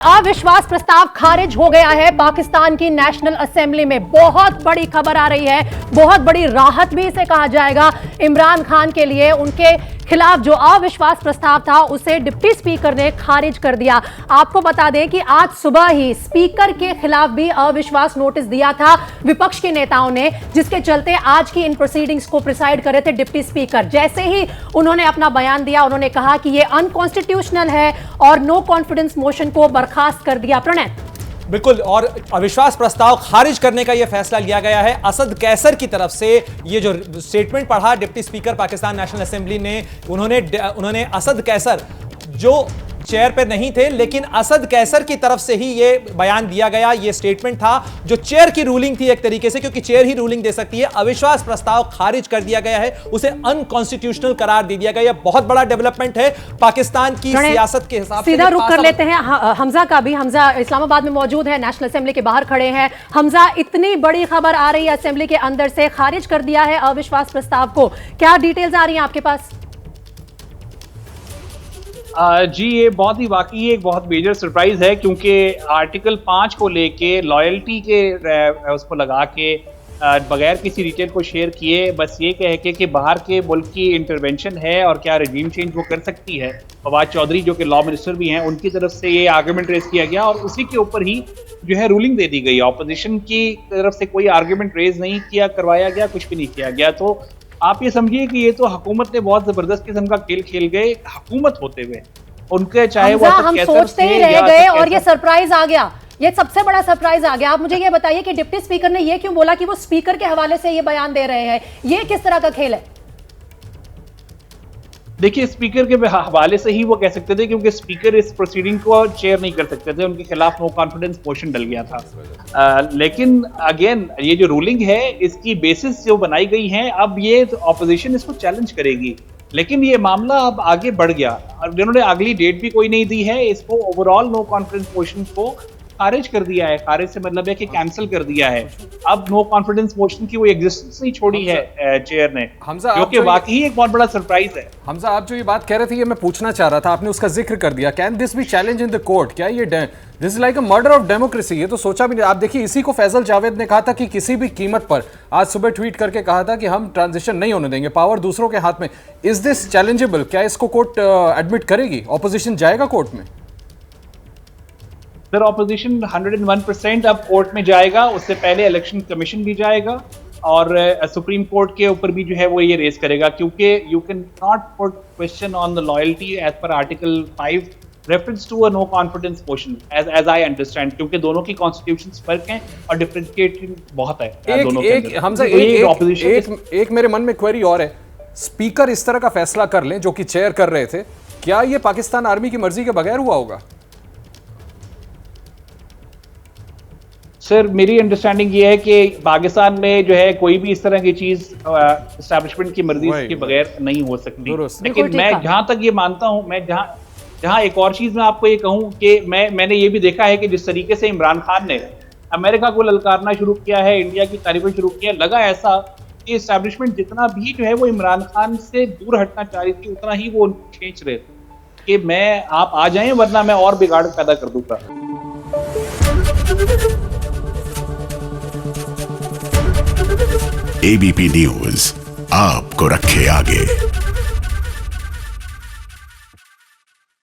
अविश्वास प्रस्ताव खारिज हो गया है पाकिस्तान की नेशनल असेंबली में। बहुत बड़ी खबर आ रही है, बहुत बड़ी राहत भी इसे कहा जाएगा इमरान खान के लिए। उनके खिलाफ जो अविश्वास प्रस्ताव था उसे डिप्टी स्पीकर ने खारिज कर दिया। आपको बता दें कि आज सुबह ही स्पीकर के खिलाफ भी अविश्वास नोटिस दिया था विपक्ष के नेताओं ने, जिसके चलते आज की इन प्रोसीडिंग्स को प्रिसाइड कर रहे थे डिप्टी स्पीकर। जैसे ही उन्होंने अपना बयान दिया, उन्होंने कहा कि यह अनकॉन्स्टिट्यूशनल है और नो कॉन्फिडेंस मोशन को बर्खास्त कर दिया। प्रणय, बिल्कुल, और अविश्वास प्रस्ताव खारिज करने का यह फैसला लिया गया है असद कैसर की तरफ से। ये जो स्टेटमेंट पढ़ा deputy speaker Pakistan national assembly ने, उन्होंने असद कैसर जो चेयर पर नहीं थे, लेकिन असद कैसर की तरफ से ही ये बयान दिया गया। ये स्टेटमेंट था जो चेयर की रूलिंग थी एक तरीके से, क्योंकि चेयर ही रूलिंग दे सकती है। अविश्वास प्रस्ताव खारिज कर दिया गया है, उसे अनकॉन्स्टिट्यूशनल करार दे दिया गया। यह बहुत बड़ा डेवलपमेंट है पाकिस्तान की सियासत के हिसाब से। सीधा रुख कर लेते हैं हमजा का भी। हमजा इस्लामाबाद में मौजूद है, नेशनल असेंबली के बाहर खड़े हैं। हमजा, इतनी बड़ी खबर आ रही है असेंबली के अंदर से, खारिज कर दिया है अविश्वास प्रस्ताव को, क्या डिटेल्स आ रही हैं आपके पास? जी, ये बहुत ही वाकई एक बहुत मेजर सरप्राइज है, क्योंकि आर्टिकल 5 को लेके लॉयल्टी के उसको लगा के बगैर किसी डिटेल को शेयर किए बस ये कह के कि बाहर के मुल्क की इंटरवेंशन है और क्या रजीम चेंज वो कर सकती है। फवाद चौधरी जो कि लॉ मिनिस्टर भी हैं, उनकी तरफ से ये आर्गूमेंट रेज किया गया और उसी के ऊपर ही जो है रूलिंग दे दी गई। ऑपोजिशन की तरफ से कोई आर्गूमेंट रेज नहीं करवाया गया, कुछ भी नहीं किया गया। तो आप ये समझिए कि ये तो हुकूमत ने बहुत जबरदस्त किस्म का खेल खेल गए हुकूमत होते हुए। उनके चाहे वो हम सोचते ही रह गए और ये सरप्राइज आ गया, ये सबसे बड़ा सरप्राइज आ गया। आप मुझे ये बताइए कि डिप्टी स्पीकर ने ये क्यों बोला कि वो स्पीकर के हवाले से ये बयान दे रहे हैं? ये किस तरह का खेल है? देखिए, स्पीकर के हवाले से ही वो कह सकते थे, क्योंकि स्पीकर इस प्रोसीडिंग को चेयर नहीं कर सकते थे, उनके खिलाफ नो कॉन्फिडेंस मोशन डल गया था। लेकिन अगेन ये जो रूलिंग है इसकी बेसिस जो बनाई गई है, अब ये ऑपोजिशन इसको चैलेंज करेगी। लेकिन ये मामला अब आगे बढ़ गया और जिन्होंने अगली डेट भी कोई नहीं दी है, इसको ओवरऑल नो कॉन्फिडेंस मोशन को खारिज कर दिया है। खारिज से मतलब है कि कैंसिल कर दिया है। अब नो कॉन्फिडेंस मोशन की वो एग्जिस्टेंस नहीं छोड़ी है चेयर ने, जो कि वाकई एक बहुत बड़ा सरप्राइज है। हमजा, आप जो ये बात कह रहे थे ये मैं पूछना चाह रहा था, आपने उसका जिक्र कर दिया। Can this be challenge in the court? क्या ये this is like a murder of democracy? ये तो सोचा भी नहीं। आप देखिए, इसी को फैसल जावेद ने कहा था कि किसी भी कीमत पर, आज सुबह ट्वीट करके कहा था कि हम ट्रांजिशन नहीं होने देंगे, पावर दूसरों के हाथ में। Is this challengeable? क्या इसको कोर्ट एडमिट करेगी? ऑपोजिशन जाएगा कोर्ट में? सर, ऑपोजिशन 101% अब कोर्ट में जाएगा। उससे पहले इलेक्शन कमीशन भी जाएगा और सुप्रीम कोर्ट के ऊपर भी जो है वो ये रेस करेगा, क्योंकि you can not put question on the loyalty as पर article 5 reference to a no confidence motion as I understand, क्योंकि दोनों की कॉन्स्टिट्यूशंस फर्क हैं और डिफरेंशिएटिंग बहुत है दोनों के अंदर। हमजा, एक मेरे मन में क्वेरी और है। स्पीकर इस तरह का फैसला कर लें जो कि चेयर कर रहे थे, क्या ये पाकिस्तान आर्मी की मर्जी के बगैर हुआ होगा? सर, मेरी अंडरस्टैंडिंग ये है कि पाकिस्तान में जो है कोई भी इस तरह की चीज एस्टैब्लिशमेंट की मर्जी के बगैर नहीं हो सकती। लेकिन मैं जहां तक ये मानता हूं, मैं जहां एक और चीज मैं आपको ये कहूं कि मैंने ये भी देखा है कि जिस तरीके से इमरान खान ने अमेरिका को ललकारना शुरू किया है, इंडिया की तारीफें शुरू किया, लगा ऐसा कि एस्टैब्लिशमेंट जितना भी जो है वो इमरान खान से दूर हटना चाह रही थी, उतना ही वो खींच रहे थे कि आप आ जाएं वरना मैं और बिगाड़ पैदा कर दूंगा। एबीपी न्यूज आपको रखे आगे।